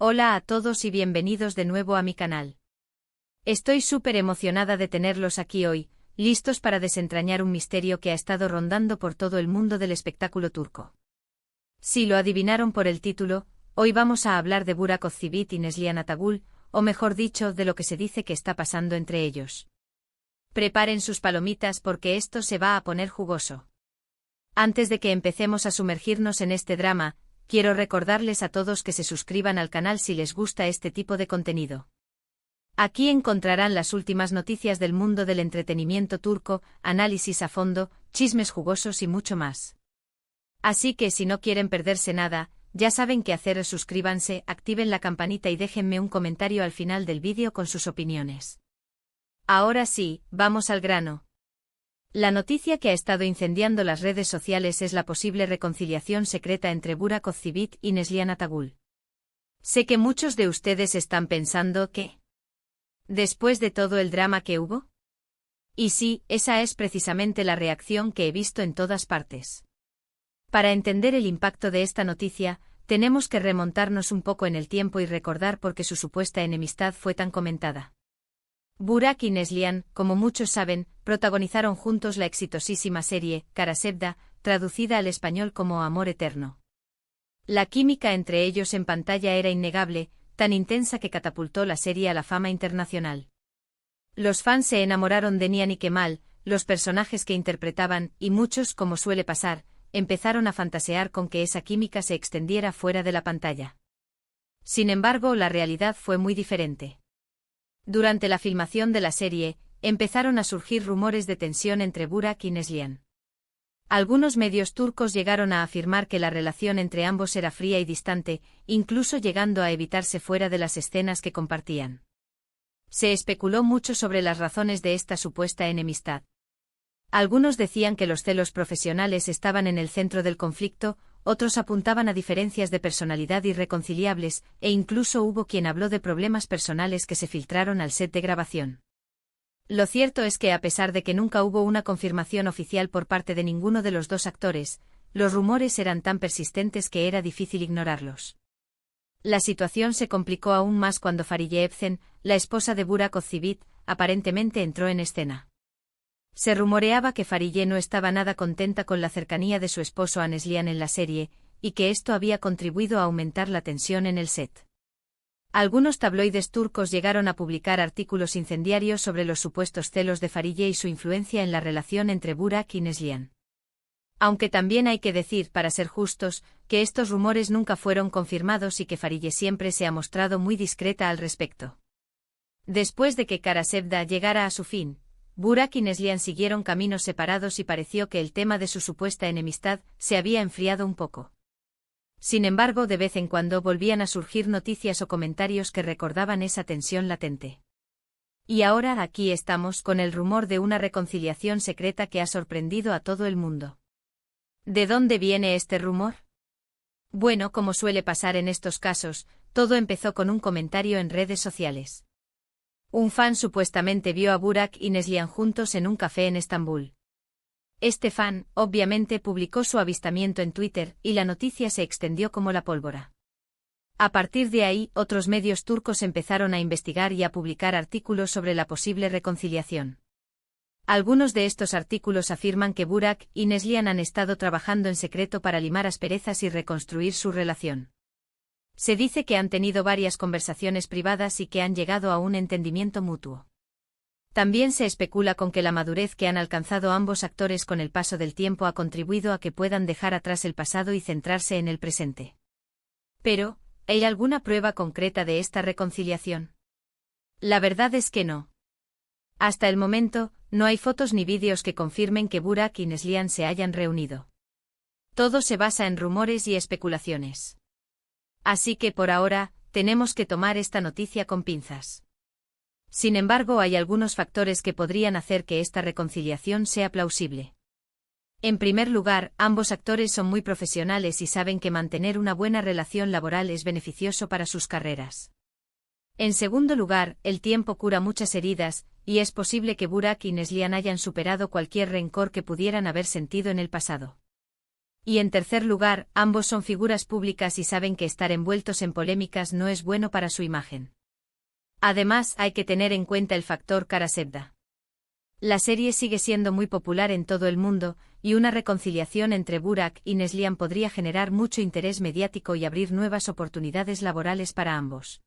Hola a todos y bienvenidos de nuevo a mi canal. Estoy súper emocionada de tenerlos aquí hoy, listos para desentrañar un misterio que ha estado rondando por todo el mundo del espectáculo turco. Si lo adivinaron por el título, hoy vamos a hablar de Burak Özçivit y Neslihan Atagül, o mejor dicho, de lo que se dice que está pasando entre ellos. Preparen sus palomitas porque esto se va a poner jugoso. Antes de que empecemos a sumergirnos en este drama, quiero recordarles a todos que se suscriban al canal si les gusta este tipo de contenido. Aquí encontrarán las últimas noticias del mundo del entretenimiento turco, análisis a fondo, chismes jugosos y mucho más. Así que si no quieren perderse nada, ya saben qué hacer: suscríbanse, activen la campanita y déjenme un comentario al final del vídeo con sus opiniones. Ahora sí, vamos al grano. La noticia que ha estado incendiando las redes sociales es la posible reconciliación secreta entre Burak Özçivit y Neslihan Atagül. Sé que muchos de ustedes están pensando que, después de todo el drama que hubo, y sí, esa es precisamente la reacción que he visto en todas partes. Para entender el impacto de esta noticia, tenemos que remontarnos un poco en el tiempo y recordar por qué su supuesta enemistad fue tan comentada. Burak y Neslihan, como muchos saben, protagonizaron juntos la exitosísima serie Kara Sevda, traducida al español como Amor Eterno. La química entre ellos en pantalla era innegable, tan intensa que catapultó la serie a la fama internacional. Los fans se enamoraron de Nihan y Kemal, los personajes que interpretaban, y muchos, como suele pasar, empezaron a fantasear con que esa química se extendiera fuera de la pantalla. Sin embargo, la realidad fue muy diferente. Durante la filmación de la serie, empezaron a surgir rumores de tensión entre Burak y Neslihan. Algunos medios turcos llegaron a afirmar que la relación entre ambos era fría y distante, incluso llegando a evitarse fuera de las escenas que compartían. Se especuló mucho sobre las razones de esta supuesta enemistad. Algunos decían que los celos profesionales estaban en el centro del conflicto, otros apuntaban a diferencias de personalidad irreconciliables, e incluso hubo quien habló de problemas personales que se filtraron al set de grabación. Lo cierto es que a pesar de que nunca hubo una confirmación oficial por parte de ninguno de los dos actores, los rumores eran tan persistentes que era difícil ignorarlos. La situación se complicó aún más cuando Fariye Evcen, la esposa de Burak Özçivit, aparentemente entró en escena. Se rumoreaba que Fariye no estaba nada contenta con la cercanía de su esposo a Neslihan en la serie, y que esto había contribuido a aumentar la tensión en el set. Algunos tabloides turcos llegaron a publicar artículos incendiarios sobre los supuestos celos de Fariye y su influencia en la relación entre Burak y Neslihan. Aunque también hay que decir, para ser justos, que estos rumores nunca fueron confirmados y que Fariye siempre se ha mostrado muy discreta al respecto. Después de que Kara Sevda llegara a su fin, Burak y Neslihan siguieron caminos separados y pareció que el tema de su supuesta enemistad se había enfriado un poco. Sin embargo, de vez en cuando volvían a surgir noticias o comentarios que recordaban esa tensión latente. Y ahora aquí estamos con el rumor de una reconciliación secreta que ha sorprendido a todo el mundo. ¿De dónde viene este rumor? Bueno, como suele pasar en estos casos, todo empezó con un comentario en redes sociales. Un fan supuestamente vio a Burak y Neslihan juntos en un café en Estambul. Este fan, obviamente, publicó su avistamiento en Twitter, y la noticia se extendió como la pólvora. A partir de ahí, otros medios turcos empezaron a investigar y a publicar artículos sobre la posible reconciliación. Algunos de estos artículos afirman que Burak y Neslihan han estado trabajando en secreto para limar asperezas y reconstruir su relación. Se dice que han tenido varias conversaciones privadas y que han llegado a un entendimiento mutuo. También se especula con que la madurez que han alcanzado ambos actores con el paso del tiempo ha contribuido a que puedan dejar atrás el pasado y centrarse en el presente. Pero, ¿hay alguna prueba concreta de esta reconciliación? La verdad es que no. Hasta el momento, no hay fotos ni vídeos que confirmen que Burak y Neslihan se hayan reunido. Todo se basa en rumores y especulaciones. Así que por ahora, tenemos que tomar esta noticia con pinzas. Sin embargo, hay algunos factores que podrían hacer que esta reconciliación sea plausible. En primer lugar, ambos actores son muy profesionales y saben que mantener una buena relación laboral es beneficioso para sus carreras. En segundo lugar, el tiempo cura muchas heridas, y es posible que Burak y Neslihan hayan superado cualquier rencor que pudieran haber sentido en el pasado. Y en tercer lugar, ambos son figuras públicas y saben que estar envueltos en polémicas no es bueno para su imagen. Además, hay que tener en cuenta el factor Karasevda. La serie sigue siendo muy popular en todo el mundo, y una reconciliación entre Burak y Neslihan podría generar mucho interés mediático y abrir nuevas oportunidades laborales para ambos.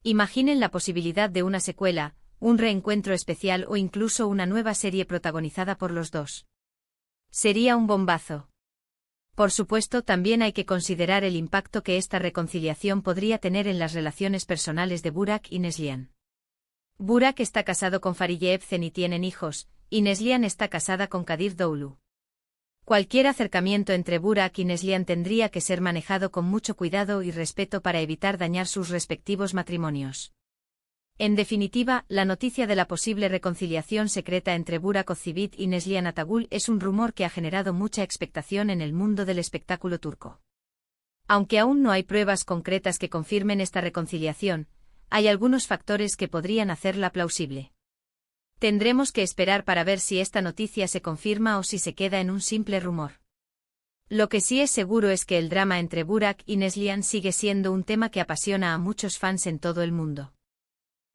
Imaginen la posibilidad de una secuela, un reencuentro especial o incluso una nueva serie protagonizada por los dos. Sería un bombazo. Por supuesto, también hay que considerar el impacto que esta reconciliación podría tener en las relaciones personales de Burak y Neslihan. Burak está casado con Fariye Evcen y tienen hijos, y Neslihan está casada con Kadir Doğulu. Cualquier acercamiento entre Burak y Neslihan tendría que ser manejado con mucho cuidado y respeto para evitar dañar sus respectivos matrimonios. En definitiva, la noticia de la posible reconciliación secreta entre Burak Özçivit y Neslihan Atagül es un rumor que ha generado mucha expectación en el mundo del espectáculo turco. Aunque aún no hay pruebas concretas que confirmen esta reconciliación, hay algunos factores que podrían hacerla plausible. Tendremos que esperar para ver si esta noticia se confirma o si se queda en un simple rumor. Lo que sí es seguro es que el drama entre Burak y Neslihan sigue siendo un tema que apasiona a muchos fans en todo el mundo.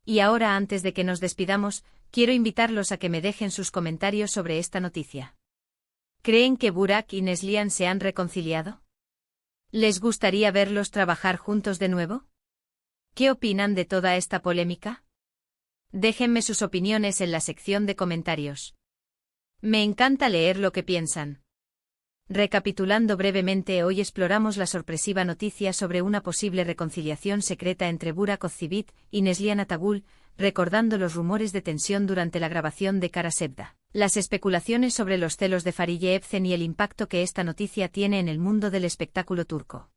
Y ahora, antes de que nos despidamos, quiero invitarlos a que me dejen sus comentarios sobre esta noticia. ¿Creen que Burak y Neslihan se han reconciliado? ¿Les gustaría verlos trabajar juntos de nuevo? ¿Qué opinan de toda esta polémica? Déjenme sus opiniones en la sección de comentarios. Me encanta leer lo que piensan. Recapitulando brevemente, hoy exploramos la sorpresiva noticia sobre una posible reconciliación secreta entre Burak Özçivit y Neslihan Atagül, recordando los rumores de tensión durante la grabación de Karasevda, las especulaciones sobre los celos de Fariye Evcen y el impacto que esta noticia tiene en el mundo del espectáculo turco.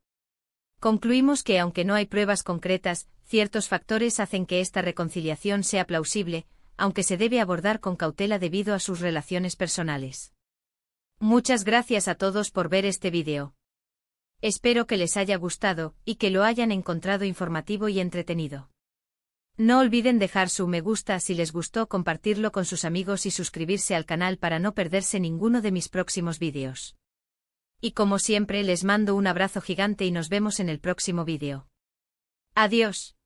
Concluimos que, aunque no hay pruebas concretas, ciertos factores hacen que esta reconciliación sea plausible, aunque se debe abordar con cautela debido a sus relaciones personales. Muchas gracias a todos por ver este vídeo. Espero que les haya gustado y que lo hayan encontrado informativo y entretenido. No olviden dejar su me gusta si les gustó, compartirlo con sus amigos y suscribirse al canal para no perderse ninguno de mis próximos vídeos. Y como siempre, les mando un abrazo gigante y nos vemos en el próximo vídeo. Adiós.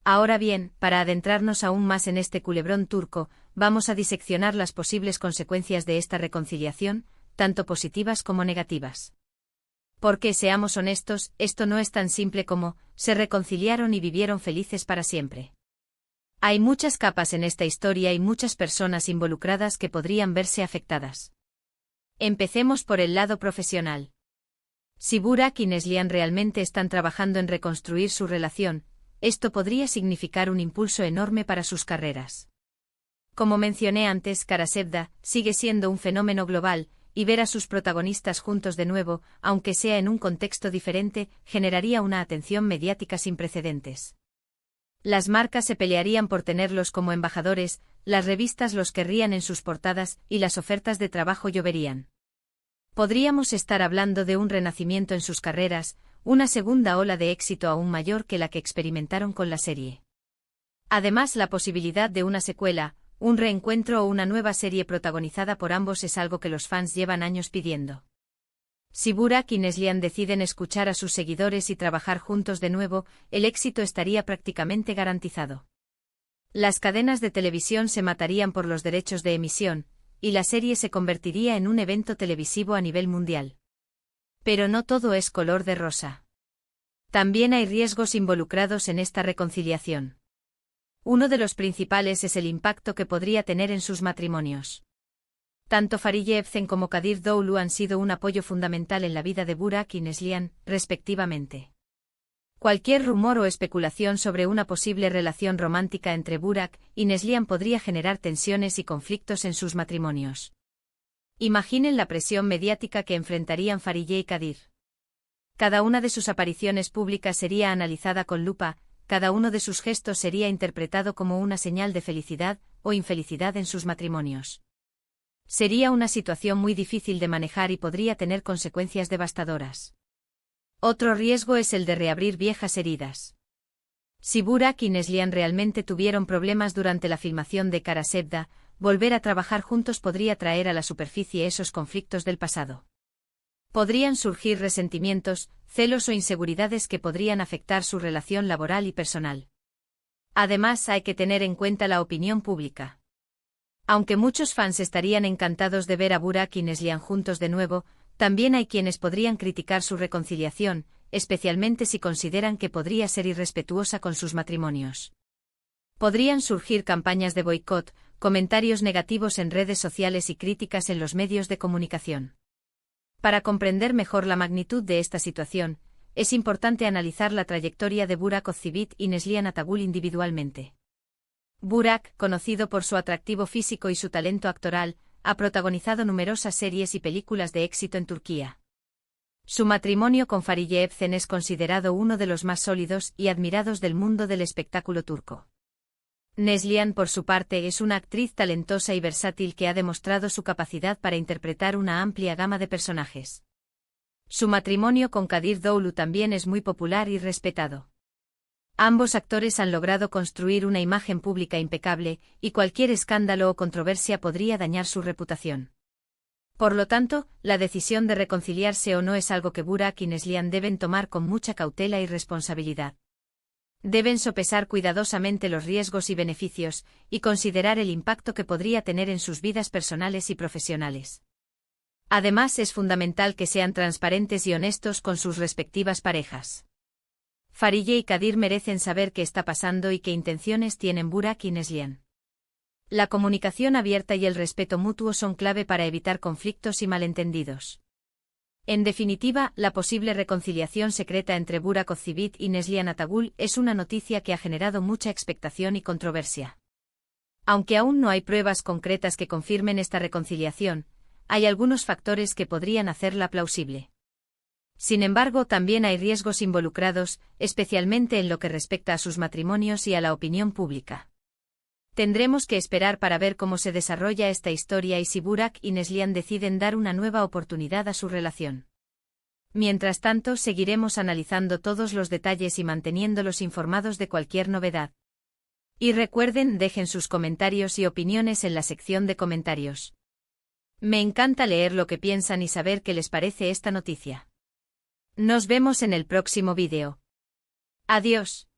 Ahora bien, para adentrarnos aún más en este culebrón turco, vamos a diseccionar las posibles consecuencias de esta reconciliación, tanto positivas como negativas. Porque, seamos honestos, esto no es tan simple como, se reconciliaron y vivieron felices para siempre. Hay muchas capas en esta historia y muchas personas involucradas que podrían verse afectadas. Empecemos por el lado profesional. Si Burak y Neslihan realmente están trabajando en reconstruir su relación, esto podría significar un impulso enorme para sus carreras. Como mencioné antes, Karasevda sigue siendo un fenómeno global, y ver a sus protagonistas juntos de nuevo, aunque sea en un contexto diferente, generaría una atención mediática sin precedentes. Las marcas se pelearían por tenerlos como embajadores, las revistas los querrían en sus portadas y las ofertas de trabajo lloverían. Podríamos estar hablando de un renacimiento en sus carreras, una segunda ola de éxito aún mayor que la que experimentaron con la serie. Además, la posibilidad de una secuela, un reencuentro o una nueva serie protagonizada por ambos es algo que los fans llevan años pidiendo. Si Burak y Neslihan deciden escuchar a sus seguidores y trabajar juntos de nuevo, el éxito estaría prácticamente garantizado. Las cadenas de televisión se matarían por los derechos de emisión, y la serie se convertiría en un evento televisivo a nivel mundial. Pero no todo es color de rosa. También hay riesgos involucrados en esta reconciliación. Uno de los principales es el impacto que podría tener en sus matrimonios. Tanto Fariye Evcen como Kadir Doğulu han sido un apoyo fundamental en la vida de Burak y Neslihan, respectivamente. Cualquier rumor o especulación sobre una posible relación romántica entre Burak y Neslihan podría generar tensiones y conflictos en sus matrimonios. Imaginen la presión mediática que enfrentarían Fariye y Kadir. Cada una de sus apariciones públicas sería analizada con lupa, cada uno de sus gestos sería interpretado como una señal de felicidad o infelicidad en sus matrimonios. Sería una situación muy difícil de manejar y podría tener consecuencias devastadoras. Otro riesgo es el de reabrir viejas heridas. Si Burak y Neslihan realmente tuvieron problemas durante la filmación de Karasevda, volver a trabajar juntos podría traer a la superficie esos conflictos del pasado. Podrían surgir resentimientos, celos o inseguridades que podrían afectar su relación laboral y personal. Además, hay que tener en cuenta la opinión pública. Aunque muchos fans estarían encantados de ver a Burak y Neslihan juntos de nuevo, también hay quienes podrían criticar su reconciliación, especialmente si consideran que podría ser irrespetuosa con sus matrimonios. Podrían surgir campañas de boicot, comentarios negativos en redes sociales y críticas en los medios de comunicación. Para comprender mejor la magnitud de esta situación, es importante analizar la trayectoria de Burak Ozceğit y Neslihan Atagül individualmente. Burak, conocido por su atractivo físico y su talento actoral, ha protagonizado numerosas series y películas de éxito en Turquía. Su matrimonio con Fariye Evcen es considerado uno de los más sólidos y admirados del mundo del espectáculo turco. Neslihan, por su parte, es una actriz talentosa y versátil que ha demostrado su capacidad para interpretar una amplia gama de personajes. Su matrimonio con Kadir Doğulu también es muy popular y respetado. Ambos actores han logrado construir una imagen pública impecable, y cualquier escándalo o controversia podría dañar su reputación. Por lo tanto, la decisión de reconciliarse o no es algo que Burak y Neslihan deben tomar con mucha cautela y responsabilidad. Deben sopesar cuidadosamente los riesgos y beneficios, y considerar el impacto que podría tener en sus vidas personales y profesionales. Además, es fundamental que sean transparentes y honestos con sus respectivas parejas. Fariye y Kadir merecen saber qué está pasando y qué intenciones tienen Burak y Neslihan. La comunicación abierta y el respeto mutuo son clave para evitar conflictos y malentendidos. En definitiva, la posible reconciliación secreta entre Burak Ozceğit y Neslihan Atagül es una noticia que ha generado mucha expectación y controversia. Aunque aún no hay pruebas concretas que confirmen esta reconciliación, hay algunos factores que podrían hacerla plausible. Sin embargo, también hay riesgos involucrados, especialmente en lo que respecta a sus matrimonios y a la opinión pública. Tendremos que esperar para ver cómo se desarrolla esta historia y si Burak y Neslihan deciden dar una nueva oportunidad a su relación. Mientras tanto, seguiremos analizando todos los detalles y manteniéndolos informados de cualquier novedad. Y recuerden, dejen sus comentarios y opiniones en la sección de comentarios. Me encanta leer lo que piensan y saber qué les parece esta noticia. Nos vemos en el próximo vídeo. Adiós.